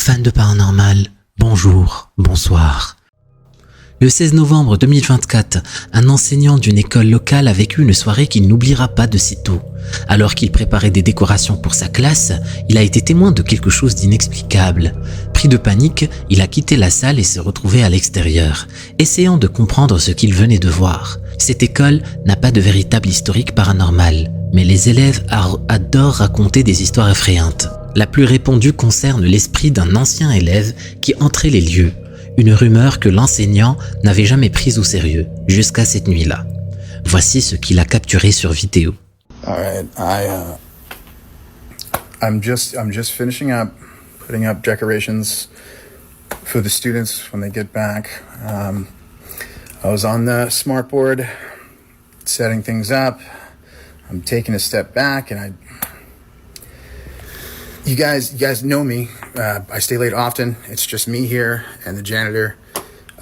Fans de paranormal, bonjour, bonsoir. Le 16 novembre 2024, un enseignant d'une école locale a vécu une soirée qu'il n'oubliera pas de sitôt. Alors qu'il préparait des décorations pour sa classe, il a été témoin de quelque chose d'inexplicable. Pris de panique, il a quitté la salle et s'est retrouvé à l'extérieur, essayant de comprendre ce qu'il venait de voir. Cette école n'a pas de véritable historique paranormal, mais les élèves adorent raconter des histoires effrayantes. La plus répandue concerne l'esprit d'un ancien élève qui entrait les lieux. Une rumeur que l'enseignant n'avait jamais prise au sérieux, jusqu'à cette nuit-là. Voici ce qu'il a capturé sur vidéo. All right, I'm just finishing up putting up decorations for the students when they get back. I was on the smartboard setting things up. I'm taking a step back, and you guys know me. I stay late often. It's just me here and the janitor,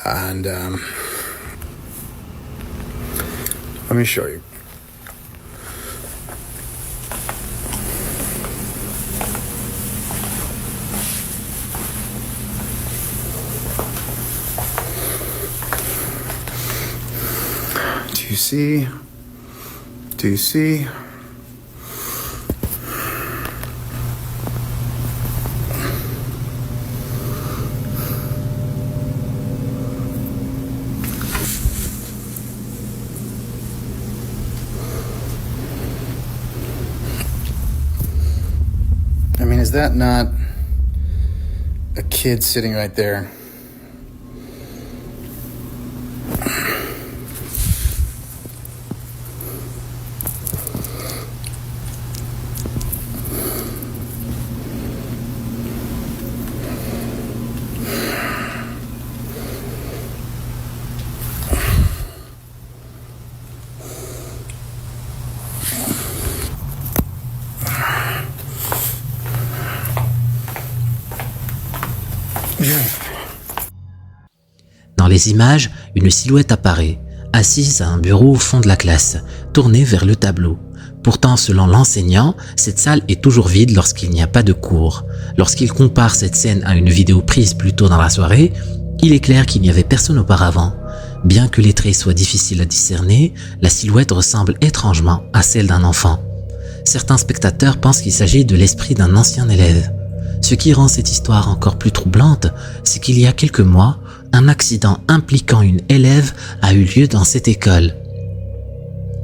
and let me show you. Do you see? I mean, is that not a kid sitting right there? Dans les images, une silhouette apparaît, assise à un bureau au fond de la classe, tournée vers le tableau. Pourtant, selon l'enseignant, cette salle est toujours vide lorsqu'il n'y a pas de cours. Lorsqu'il compare cette scène à une vidéo prise plus tôt dans la soirée, il est clair qu'il n'y avait personne auparavant. Bien que les traits soient difficiles à discerner, la silhouette ressemble étrangement à celle d'un enfant. Certains spectateurs pensent qu'il s'agit de l'esprit d'un ancien élève. Ce qui rend cette histoire encore plus troublante, c'est qu'il y a quelques mois, un accident impliquant une élève a eu lieu dans cette école.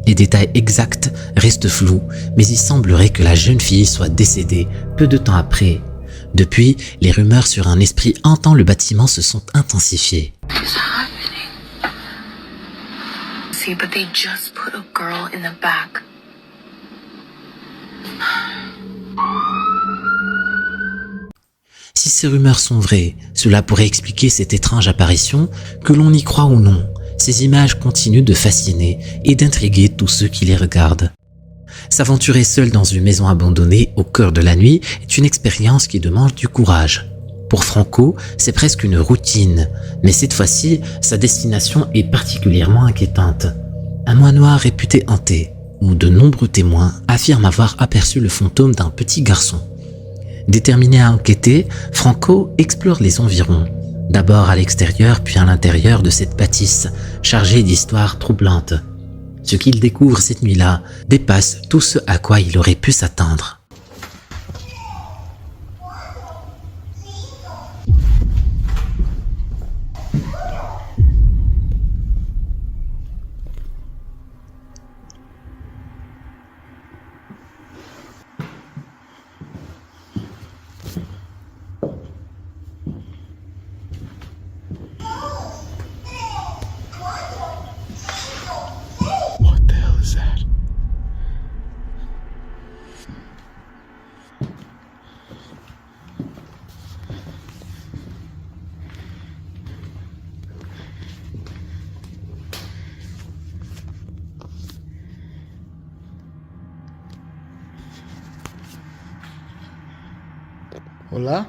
Les détails exacts restent flous, mais il semblerait que la jeune fille soit décédée peu de temps après. Depuis, les rumeurs sur un esprit hantant le bâtiment se sont intensifiées. See, but they just put a girl in the back. Si ces rumeurs sont vraies, cela pourrait expliquer cette étrange apparition, que l'on y croit ou non. Ces images continuent de fasciner et d'intriguer tous ceux qui les regardent. S'aventurer seul dans une maison abandonnée au cœur de la nuit est une expérience qui demande du courage. Pour Franco, c'est presque une routine, mais cette fois-ci, sa destination est particulièrement inquiétante. Un manoir réputé hanté, où de nombreux témoins affirment avoir aperçu le fantôme d'un petit garçon. Déterminé à enquêter, Franco explore les environs, d'abord à l'extérieur puis à l'intérieur de cette bâtisse chargée d'histoires troublantes. Ce qu'il découvre cette nuit-là dépasse tout ce à quoi il aurait pu s'attendre. What the hell is that? Hola?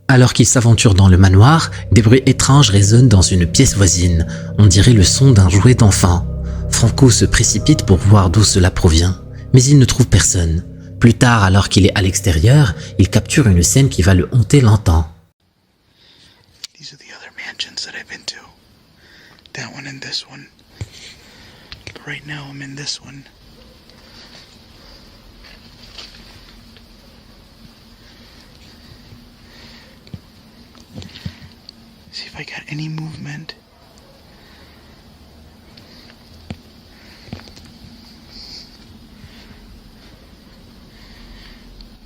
À Alors qu'il s'aventure dans le manoir, des bruits étranges résonnent dans une pièce voisine. On dirait le son d'un jouet d'enfant. Franco se précipite pour voir d'où cela provient, mais il ne trouve personne. Plus tard, alors qu'il est à l'extérieur, il capture une scène qui va le hanter longtemps. These are the other mansions that I've been to. That one and this one. But right now I'm in this one. See if I got any movement.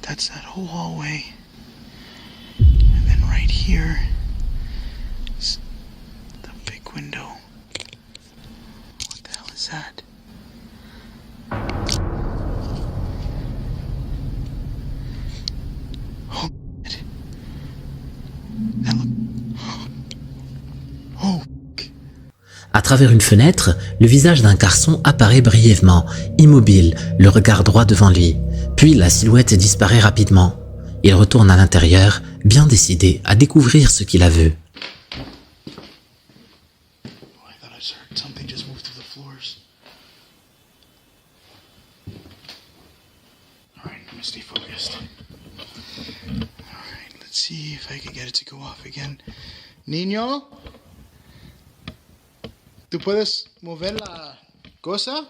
That's that whole hallway. And then right here is the big window. What the hell is that? Oh, shit. That look. Oh. À travers une fenêtre, le visage d'un garçon apparaît brièvement, immobile, le regard droit devant lui. Puis la silhouette disparaît rapidement. Il retourne à l'intérieur, bien décidé à découvrir ce qu'il a vu. Oh, I thought I heard something just move through the floors. Alright, I'm gonna stay focused. Alright, let's see if I can get it to go off again. Niño? ¿Tú puedes mover la cosa?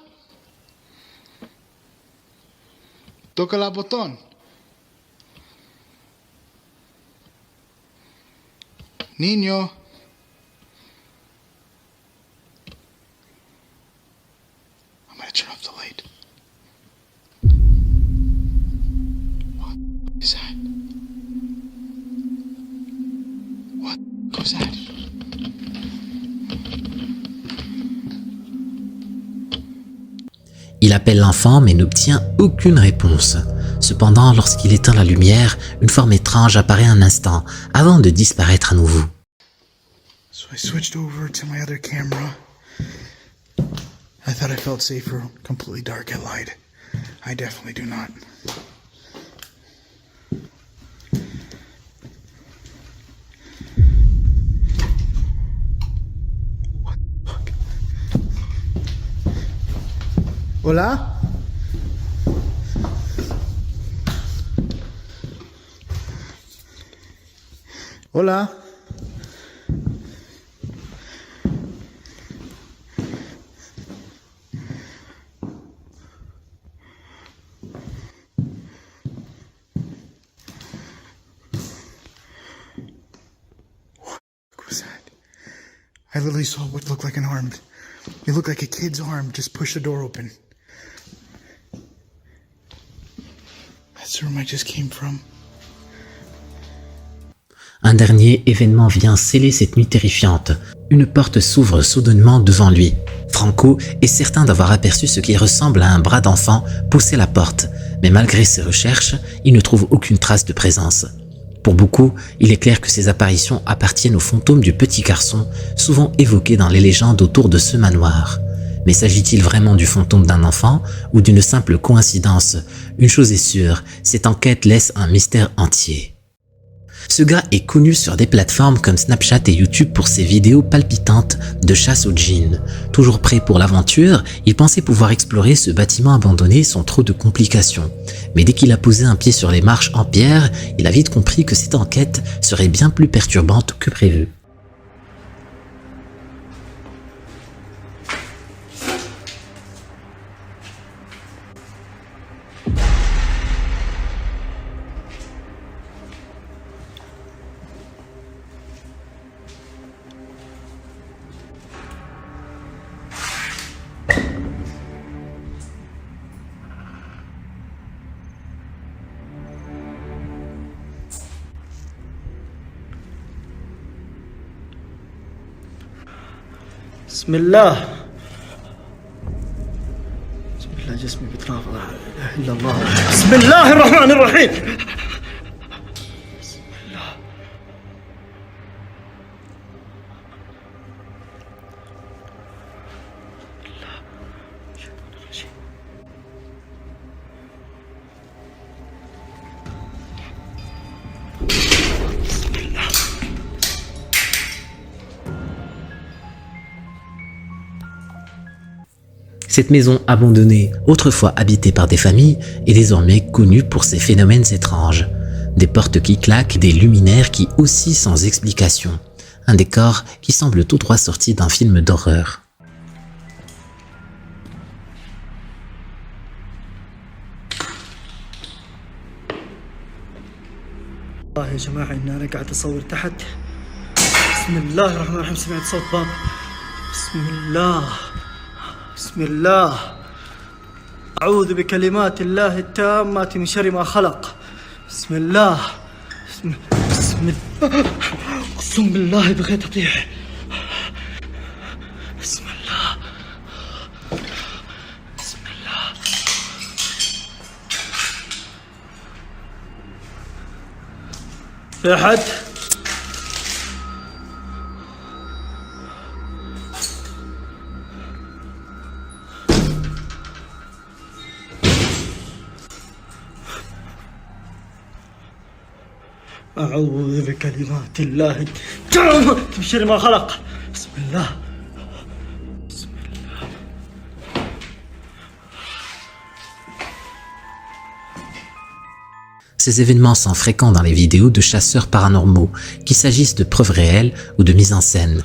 Toca el botón. Niño. I'm gonna turn off the light. What is that? What was that? Il appelle l'enfant mais n'obtient aucune réponse. Cependant, lorsqu'il éteint la lumière, une forme étrange apparaît un instant, avant de disparaître à nouveau. So I switched over to my other camera. I thought I felt safer, completely dark. I lied. I definitely do not. What the fuck? Hola? Hola? What was that? I literally saw what looked like an arm. It looked like a kid's arm just pushed the door open. That's the room I just came from. Un dernier événement vient sceller cette nuit terrifiante. Une porte s'ouvre soudainement devant lui. Franco est certain d'avoir aperçu ce qui ressemble à un bras d'enfant pousser la porte, mais malgré ses recherches, il ne trouve aucune trace de présence. Pour beaucoup, il est clair que ces apparitions appartiennent aux fantômes du petit garçon, souvent évoqués dans les légendes autour de ce manoir. Mais s'agit-il vraiment du fantôme d'un enfant ou d'une simple coïncidence? Une chose est sûre, cette enquête laisse un mystère entier. Ce gars est connu sur des plateformes comme Snapchat et YouTube pour ses vidéos palpitantes de chasse aux djinns. Toujours prêt pour l'aventure, il pensait pouvoir explorer ce bâtiment abandonné sans trop de complications. Mais dès qu'il a posé un pied sur les marches en pierre, il a vite compris que cette enquête serait bien plus perturbante que prévu. بسم الله بسم الله جسمي بيترافع لا اله الا الله بسم الله الرحمن الرحيم بسم الله بسم الله Cette maison abandonnée, autrefois habitée par des familles, est désormais connue pour ses phénomènes étranges. Des portes qui claquent, des luminaires qui oscillent sans explication. Un décor qui semble tout droit sorti d'un film d'horreur. والله يا جماعة إن أنا قاعد أصور تحت. بسم الله الرحمن الرحيم. سمعت صوت باب. بسم الله. بسم الله. أعوذ بكلمات الله التامات من شر ما خلق. بسم الله. بسم الله. أقسم بالله بغيت أطيح. بسم الله. بسم الله. في أحد؟ أعوذ بكلمات الله التامة من شر ما خلق. بسم الله. بسم الله. Ces événements sont fréquents dans les vidéos de chasseurs paranormaux, qu'il s'agisse de preuves réelles ou de mise en scène.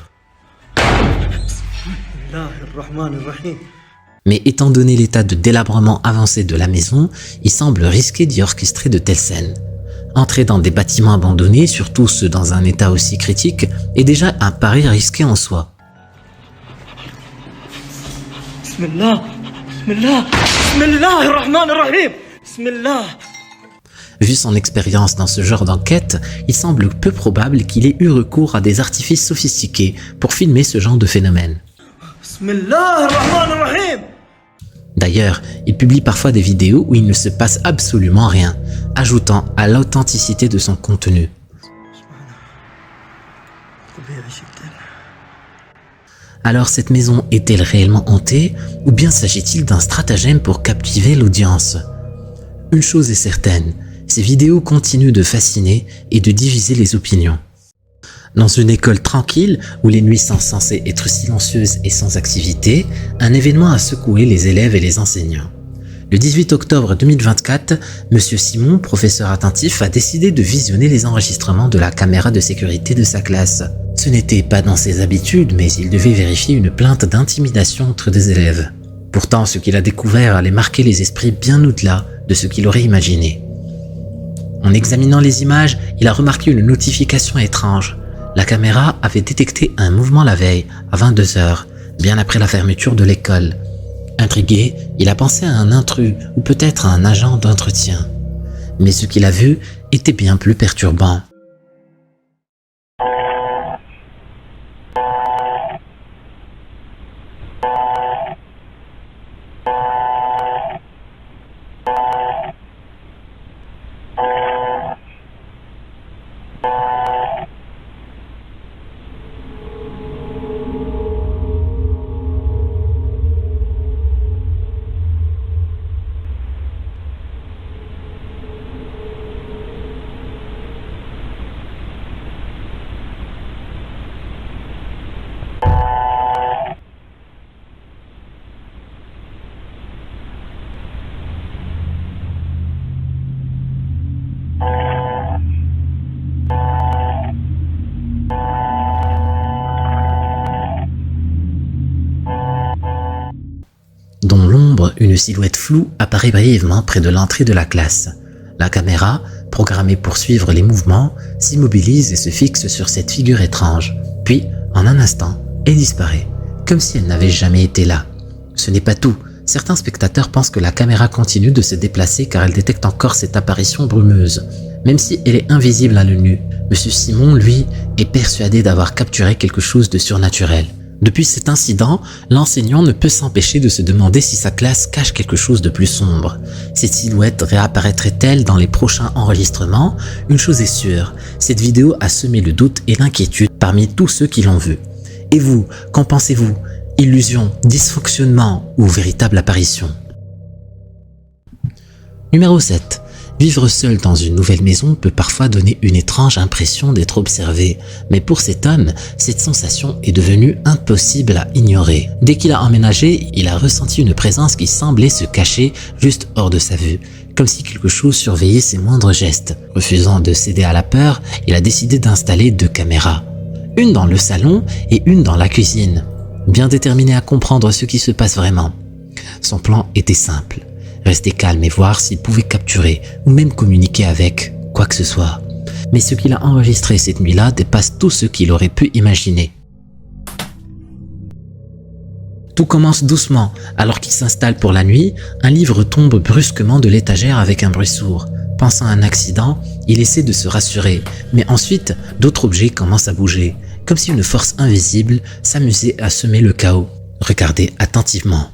Mais étant donné l'état de délabrement avancé de la maison, il semble risqué d'y orchestrer de telles scènes. Entrer dans des bâtiments abandonnés, surtout ceux dans un état aussi critique, est déjà un pari risqué en soi. Bismillah, Bismillah, Bismillahirrahmanirrahim, Bismillah. Vu son expérience dans ce genre d'enquête, il semble peu probable qu'il ait eu recours à des artifices sophistiqués pour filmer ce genre de phénomène. Bismillahirrahmanirrahim. D'ailleurs, il publie parfois des vidéos où il ne se passe absolument rien, ajoutant à l'authenticité de son contenu. Alors cette maison est-elle réellement hantée ou bien s'agit-il d'un stratagème pour captiver l'audience? Une chose est certaine, ces vidéos continuent de fasciner et de diviser les opinions. Dans une école tranquille où les nuits sont censées être silencieuses et sans activité, un événement a secoué les élèves et les enseignants. Le 18 octobre 2024, M. Simon, professeur attentif, a décidé de visionner les enregistrements de la caméra de sécurité de sa classe. Ce n'était pas dans ses habitudes, mais il devait vérifier une plainte d'intimidation entre des élèves. Pourtant, ce qu'il a découvert allait marquer les esprits bien au-delà de ce qu'il aurait imaginé. En examinant les images, il a remarqué une notification étrange. La caméra avait détecté un mouvement la veille, à 22 h, bien après la fermeture de l'école. Intrigué, il a pensé à un intrus ou peut-être à un agent d'entretien. Mais ce qu'il a vu était bien plus perturbant. Dans l'ombre, une silhouette floue apparaît brièvement près de l'entrée de la classe. La caméra, programmée pour suivre les mouvements, s'immobilise et se fixe sur cette figure étrange. Puis, en un instant, elle disparaît, comme si elle n'avait jamais été là. Ce n'est pas tout. Certains spectateurs pensent que la caméra continue de se déplacer car elle détecte encore cette apparition brumeuse. Même si elle est invisible à l'œil nu, M. Simon, lui, est persuadé d'avoir capturé quelque chose de surnaturel. Depuis cet incident, l'enseignant ne peut s'empêcher de se demander si sa classe cache quelque chose de plus sombre. Cette silhouette réapparaîtrait-elle dans les prochains enregistrements? Une chose est sûre, cette vidéo a semé le doute et l'inquiétude parmi tous ceux qui l'ont vue. Et vous, qu'en pensez-vous? Illusion, dysfonctionnement ou véritable apparition? Numéro 7. Vivre seul dans une nouvelle maison peut parfois donner une étrange impression d'être observé, mais pour cet homme, cette sensation est devenue impossible à ignorer. Dès qu'il a emménagé, il a ressenti une présence qui semblait se cacher juste hors de sa vue, comme si quelque chose surveillait ses moindres gestes. Refusant de céder à la peur, il a décidé d'installer 2 caméras, une dans le salon et une dans la cuisine, bien déterminé à comprendre ce qui se passe vraiment. Son plan était simple. Rester calme et voir s'il pouvait capturer ou même communiquer avec quoi que ce soit. Mais ce qu'il a enregistré cette nuit-là dépasse tout ce qu'il aurait pu imaginer. Tout commence doucement. Alors qu'il s'installe pour la nuit, un livre tombe brusquement de l'étagère avec un bruit sourd. Pensant à un accident, il essaie de se rassurer. Mais ensuite, d'autres objets commencent à bouger, comme si une force invisible s'amusait à semer le chaos. Regardez attentivement.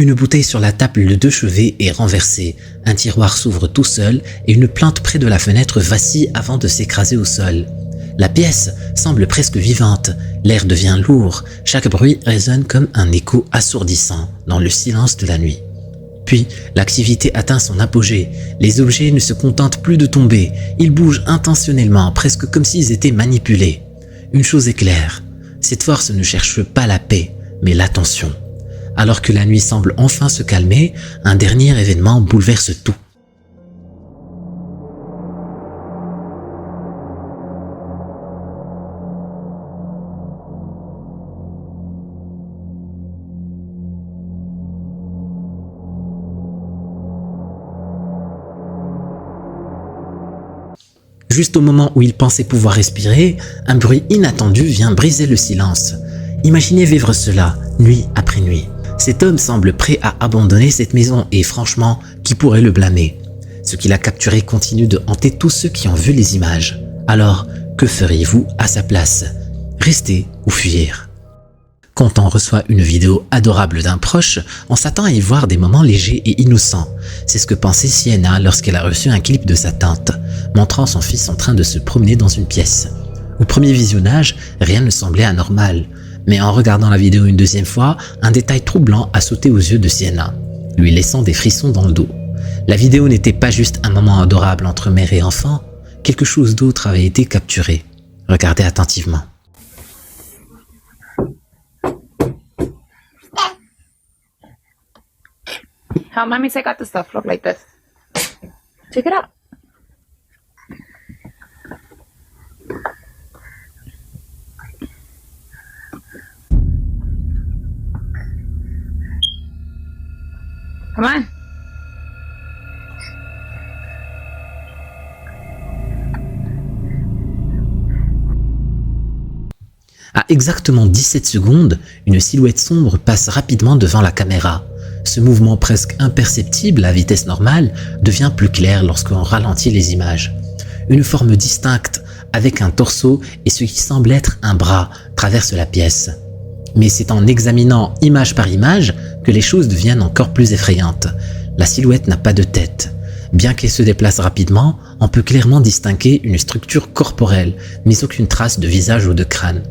Une bouteille sur la table de chevet est renversée, un tiroir s'ouvre tout seul et une plante près de la fenêtre vacille avant de s'écraser au sol. La pièce semble presque vivante, l'air devient lourd, chaque bruit résonne comme un écho assourdissant dans le silence de la nuit. Puis, l'activité atteint son apogée, les objets ne se contentent plus de tomber, ils bougent intentionnellement, presque comme s'ils étaient manipulés. Une chose est claire, cette force ne cherche pas la paix, mais l'attention. Alors que la nuit semble enfin se calmer, un dernier événement bouleverse tout. Juste au moment où il pensait pouvoir respirer, un bruit inattendu vient briser le silence. Imaginez vivre cela, nuit après nuit. Cet homme semble prêt à abandonner cette maison et franchement, qui pourrait le blâmer? Ce qu'il a capturé continue de hanter tous ceux qui ont vu les images. Alors, que feriez-vous à sa place? Rester ou fuir? Quand on reçoit une vidéo adorable d'un proche, on s'attend à y voir des moments légers et innocents. C'est ce que pensait Sienna lorsqu'elle a reçu un clip de sa tante, montrant son fils en train de se promener dans une pièce. Au premier visionnage, rien ne semblait anormal. Mais en regardant la vidéo une deuxième fois, un détail troublant a sauté aux yeux de Sienna, lui laissant des frissons dans le dos. La vidéo n'était pas juste un moment adorable entre mère et enfant, quelque chose d'autre avait été capturé. Regardez attentivement. How mommy take out the stuff look like this? Check it out. Come on. À exactement 17 secondes, une silhouette sombre passe rapidement devant la caméra. Ce mouvement presque imperceptible à vitesse normale devient plus clair lorsqu'on ralentit les images. Une forme distincte avec un torseau et ce qui semble être un bras traverse la pièce. Mais c'est en examinant image par image que les choses deviennent encore plus effrayantes. La silhouette n'a pas de tête. Bien qu'elle se déplace rapidement, on peut clairement distinguer une structure corporelle, mais aucune trace de visage ou de crâne.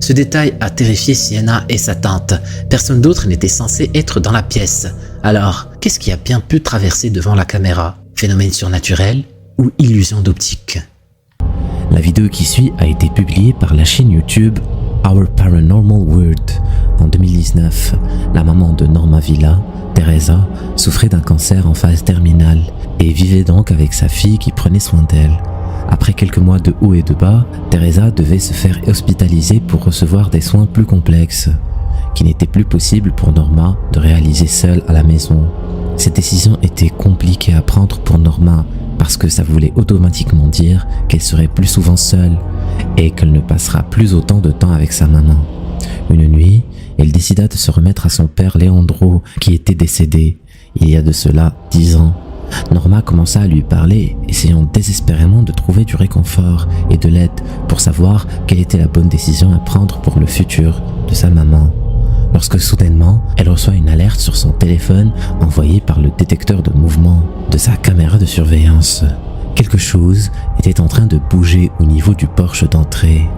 Ce détail a terrifié Sienna et sa tante. Personne d'autre n'était censé être dans la pièce. Alors, qu'est-ce qui a bien pu traverser devant la caméra? Phénomène surnaturel ou illusion d'optique? La vidéo qui suit a été publiée par la chaîne YouTube Our Paranormal World en 2019. La maman de Norma Villa, Teresa, souffrait d'un cancer en phase terminale et vivait donc avec sa fille qui prenait soin d'elle. Après quelques mois de haut et de bas, Teresa devait se faire hospitaliser pour recevoir des soins plus complexes, qui n'étaient plus possibles pour Norma de réaliser seule à la maison. Cette décision était compliquée à prendre pour Norma parce que ça voulait automatiquement dire qu'elle serait plus souvent seule et qu'elle ne passera plus autant de temps avec sa maman. Une nuit, elle décida de se remettre à son père Leandro qui était décédé il y a de cela 10 ans. Norma commença à lui parler, essayant désespérément de trouver du réconfort et de l'aide pour savoir quelle était la bonne décision à prendre pour le futur de sa maman. Lorsque soudainement, elle reçoit une alerte sur son téléphone envoyée par le détecteur de mouvement de sa caméra de surveillance. Quelque chose était en train de bouger au niveau du porche d'entrée.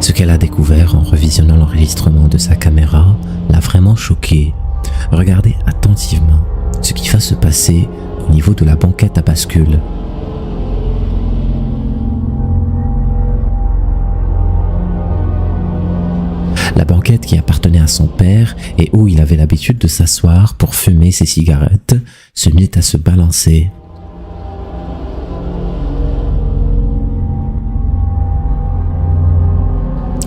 Ce qu'elle a découvert en revisionnant l'enregistrement de sa caméra l'a vraiment choquée. Regardez attentivement ce qui va se passer au niveau de la banquette à bascule. La banquette qui appartenait à son père et où il avait l'habitude de s'asseoir pour fumer ses cigarettes se mit à se balancer.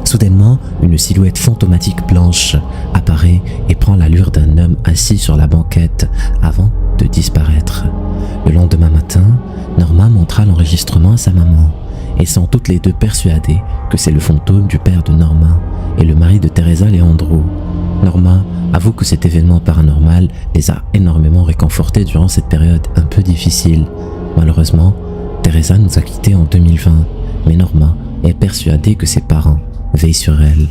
Soudainement, une silhouette fantomatique blanche apparaît et prend l'allure d'un homme assis sur la banquette avant de disparaître. Le lendemain matin, Norma montra l'enregistrement à sa maman. Elles sont toutes les deux persuadées que c'est le fantôme du père de Norma et le mari de Teresa Leandro. Norma avoue que cet événement paranormal les a énormément réconfortés durant cette période un peu difficile. Malheureusement, Teresa nous a quittés en 2020, mais Norma est persuadée que ses parents veillent sur elle.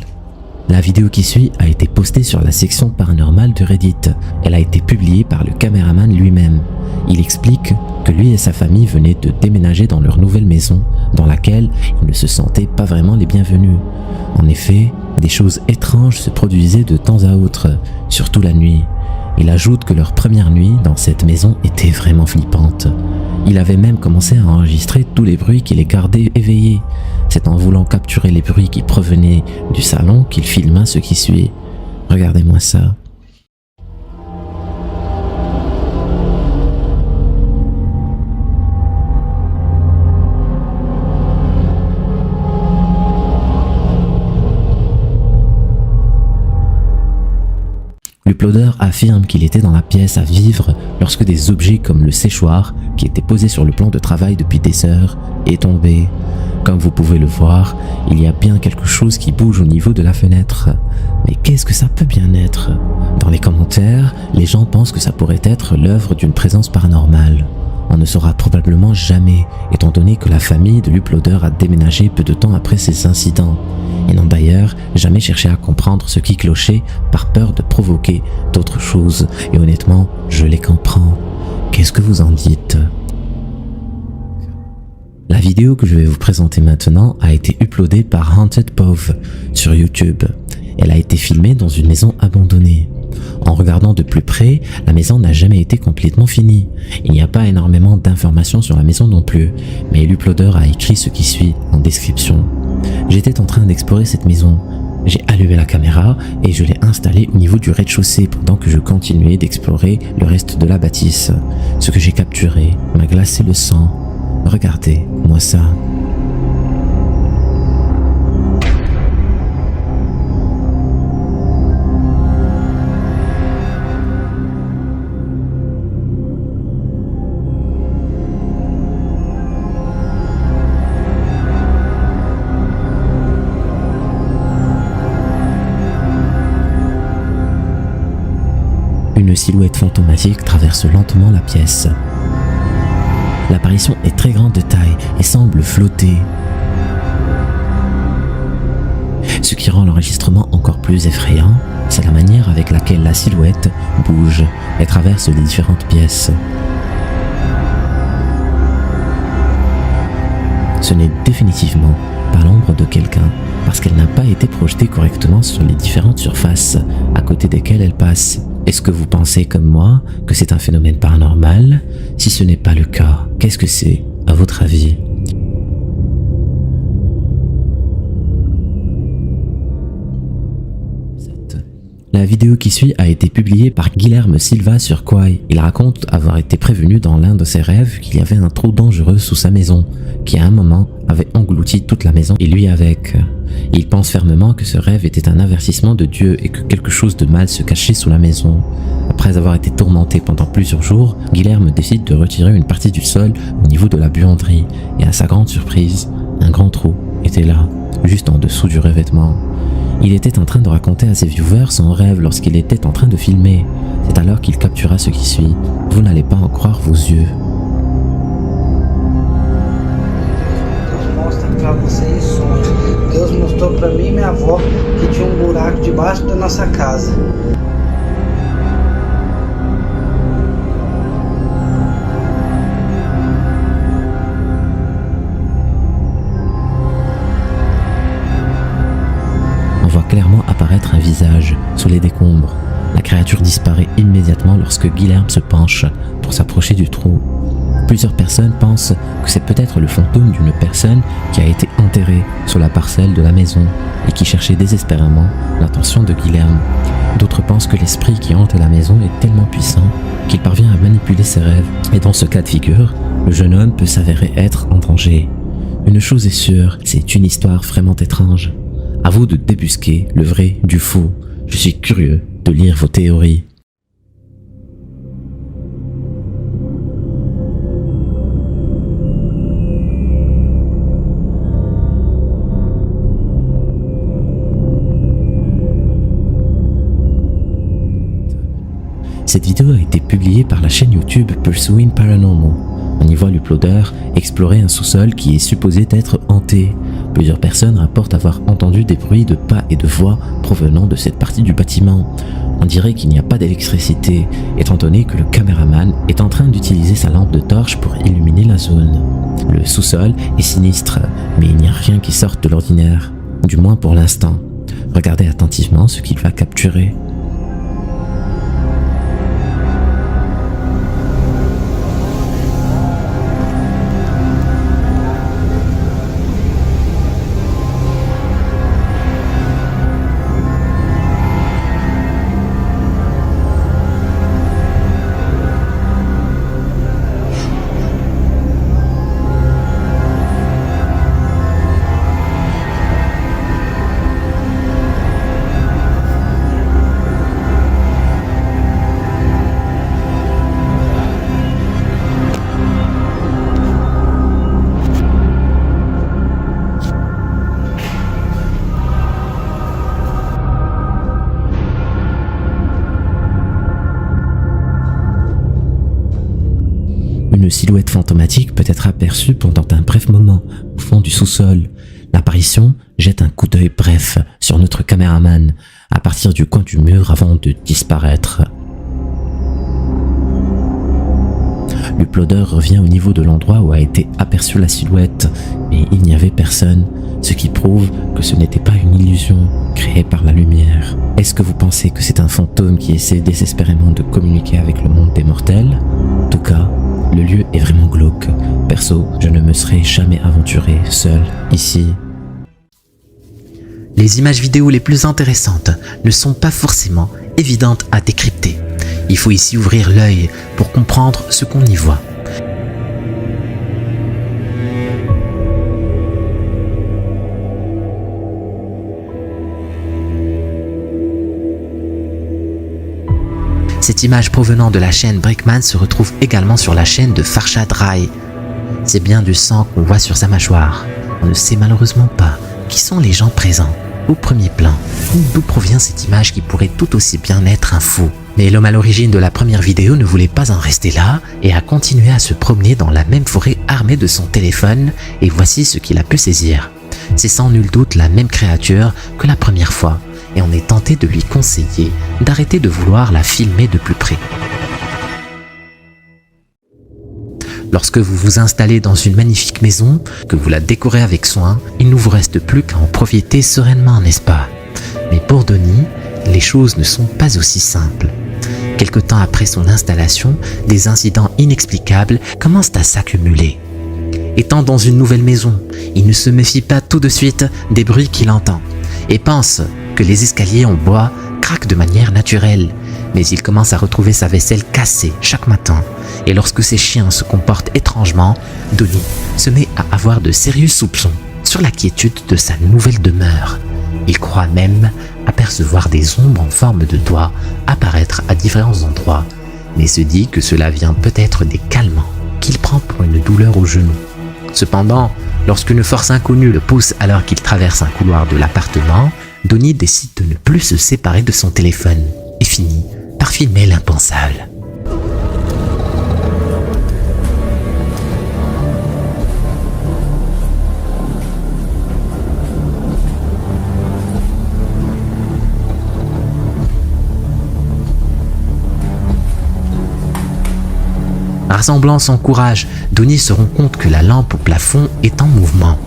La vidéo qui suit a été postée sur la section paranormale de Reddit. Elle a été publiée par le caméraman lui-même. Il explique que lui et sa famille venaient de déménager dans leur nouvelle maison, dans laquelle ils ne se sentaient pas vraiment les bienvenus. En effet, des choses étranges se produisaient de temps à autre, surtout la nuit. Il ajoute que leur première nuit dans cette maison était vraiment flippante. Il avait même commencé à enregistrer tous les bruits qui les gardaient éveillés. C'est en voulant capturer les bruits qui provenaient du salon qu'il filma ce qui suit. Regardez-moi ça. L'uploader affirme qu'il était dans la pièce à vivre lorsque des objets comme le séchoir, qui était posé sur le plan de travail depuis des heures, est tombé. Comme vous pouvez le voir, il y a bien quelque chose qui bouge au niveau de la fenêtre. Mais qu'est-ce que ça peut bien être? Dans les commentaires, les gens pensent que ça pourrait être l'œuvre d'une présence paranormale. On ne saura probablement jamais, étant donné que la famille de l'uploader a déménagé peu de temps après ces incidents. Ils n'ont d'ailleurs jamais cherché à comprendre ce qui clochait par peur de provoquer d'autres choses. Et honnêtement, je les comprends. Qu'est-ce que vous en dites? La vidéo que je vais vous présenter maintenant a été uploadée par Haunted Pove sur YouTube. Elle a été filmée dans une maison abandonnée. En regardant de plus près, la maison n'a jamais été complètement finie. Il n'y a pas énormément d'informations sur la maison non plus, mais l'uploader a écrit ce qui suit en description. J'étais en train d'explorer cette maison. J'ai allumé la caméra et je l'ai installée au niveau du rez-de-chaussée pendant que je continuais d'explorer le reste de la bâtisse. Ce que j'ai capturé m'a glacé le sang. Regardez, moi ça. Une silhouette fantomatique traverse lentement la pièce. L'apparition est très grande de taille et semble flotter. Ce qui rend l'enregistrement encore plus effrayant, c'est la manière avec laquelle la silhouette bouge et traverse les différentes pièces. Ce n'est définitivement pas l'ombre de quelqu'un, parce qu'elle n'a pas été projetée correctement sur les différentes surfaces à côté desquelles elle passe. Est-ce que vous pensez comme moi que c'est un phénomène paranormal? Si ce n'est pas le cas, qu'est-ce que c'est, à votre avis? La vidéo qui suit a été publiée par Guilherme Silva sur Quai. Il raconte avoir été prévenu dans l'un de ses rêves qu'il y avait un trou dangereux sous sa maison, qui à un moment avait englouti toute la maison et lui avec. Il pense fermement que ce rêve était un avertissement de Dieu et que quelque chose de mal se cachait sous la maison. Après avoir été tourmenté pendant plusieurs jours, Guilherme décide de retirer une partie du sol au niveau de la buanderie et à sa grande surprise, un grand trou était là, juste en dessous du revêtement. Il était en train de raconter à ses viewers son rêve lorsqu'il était en train de filmer. C'est alors qu'il captura ce qui suit. Vous n'allez pas en croire vos yeux. Deus mostra pra vocês sonhos. Deus mostrou pra mim e minha avó que tinha buraco debaixo da nossa casa. On voit clairement apparaître un visage sous les décombres. La créature disparaît immédiatement lorsque Guilherme se penche pour s'approcher du trou. Plusieurs personnes pensent que c'est peut-être le fantôme d'une personne qui a été enterrée sur la parcelle de la maison et qui cherchait désespérément l'attention de Guilherme. D'autres pensent que l'esprit qui hante la maison est tellement puissant qu'il parvient à manipuler ses rêves. Et dans ce cas de figure, le jeune homme peut s'avérer être en danger. Une chose est sûre, c'est une histoire vraiment étrange. À vous de débusquer le vrai du faux. Je suis curieux de lire vos théories. Cette vidéo a été publiée par la chaîne YouTube Pursuing Paranormal. On y voit l'uploader explorer un sous-sol qui est supposé être hanté. Plusieurs personnes rapportent avoir entendu des bruits de pas et de voix provenant de cette partie du bâtiment. On dirait qu'il n'y a pas d'électricité, étant donné que le caméraman est en train d'utiliser sa lampe de torche pour illuminer la zone. Le sous-sol est sinistre, mais il n'y a rien qui sorte de l'ordinaire, du moins pour l'instant. Regardez attentivement ce qu'il va capturer. Une silhouette fantomatique peut être aperçue pendant un bref moment au fond du sous-sol. L'apparition jette un coup d'œil bref sur notre caméraman à partir du coin du mur avant de disparaître. L'uploader revient au niveau de l'endroit où a été aperçue la silhouette, mais il n'y avait personne, ce qui prouve que ce n'était pas une illusion créée par la lumière. Est-ce que vous pensez que c'est un fantôme qui essaie désespérément de communiquer avec le monde des mortels? En tout cas, le lieu est vraiment glauque. Perso, je ne me serais jamais aventuré seul ici. Les images vidéo les plus intéressantes ne sont pas forcément évidentes à décrypter. Il faut ici ouvrir l'œil pour comprendre ce qu'on y voit. Cette image provenant de la chaîne Brickman se retrouve également sur la chaîne de Farshad Rai. C'est bien du sang qu'on voit sur sa mâchoire. On ne sait malheureusement pas qui sont les gens présents au premier plan. D'où provient cette image qui pourrait tout aussi bien être un faux. Mais l'homme à l'origine de la première vidéo ne voulait pas en rester là et a continué à se promener dans la même forêt armé de son téléphone, et voici ce qu'il a pu saisir. C'est sans nul doute la même créature que la première fois et on est tenté de lui conseiller d'arrêter de vouloir la filmer de plus près. Lorsque vous vous installez dans une magnifique maison, que vous la décorez avec soin, il ne vous reste plus qu'à en profiter sereinement, n'est-ce pas? Mais pour Donnie, les choses ne sont pas aussi simples. Quelque temps après son installation, des incidents inexplicables commencent à s'accumuler. Étant dans une nouvelle maison, il ne se méfie pas tout de suite des bruits qu'il entend et pense que les escaliers en bois craquent de manière naturelle. Mais il commence à retrouver sa vaisselle cassée chaque matin. Et lorsque ses chiens se comportent étrangement, Donnie se met à avoir de sérieux soupçons sur la quiétude de sa nouvelle demeure. Il croit même apercevoir des ombres en forme de doigts apparaître à différents endroits, mais se dit que cela vient peut-être des calmants qu'il prend pour une douleur au genou. Cependant, lorsqu'une force inconnue le pousse alors qu'il traverse un couloir de l'appartement, Donnie décide de ne plus se séparer de son téléphone et finit par filmer l'impensable. Rassemblant son courage, Donnie se rend compte que la lampe au plafond est en mouvement.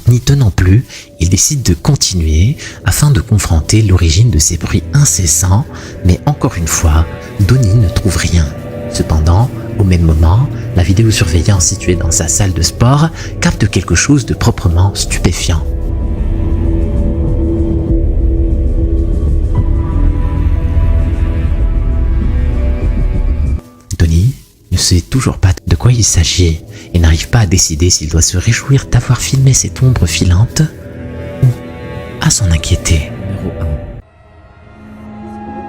N'y tenant plus, il décide de continuer afin de confronter l'origine de ces bruits incessants, mais encore une fois, Donnie ne trouve rien. Cependant, au même moment, la vidéosurveillance située dans sa salle de sport capte quelque chose de proprement stupéfiant. Donnie ne sait toujours pas de quoi il s'agit et n'arrive pas à décider s'il doit se réjouir d'avoir filmé cette ombre filante ou à s'en inquiéter.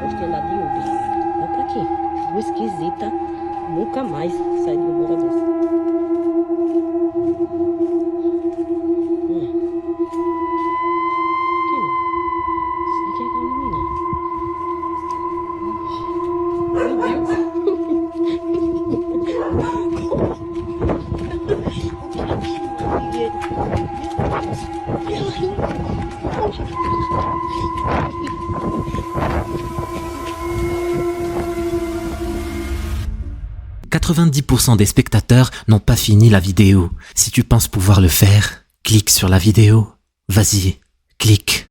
Gostei lá de Uber. Olha pra quê? Rua esquisita. Nunca mais sai do meu cabeça. Aqui não. Isso daqui é aquela menina. Meu Deus. 90% des spectateurs n'ont pas fini la vidéo. Si tu penses pouvoir le faire, clique sur la vidéo. Vas-y, clique.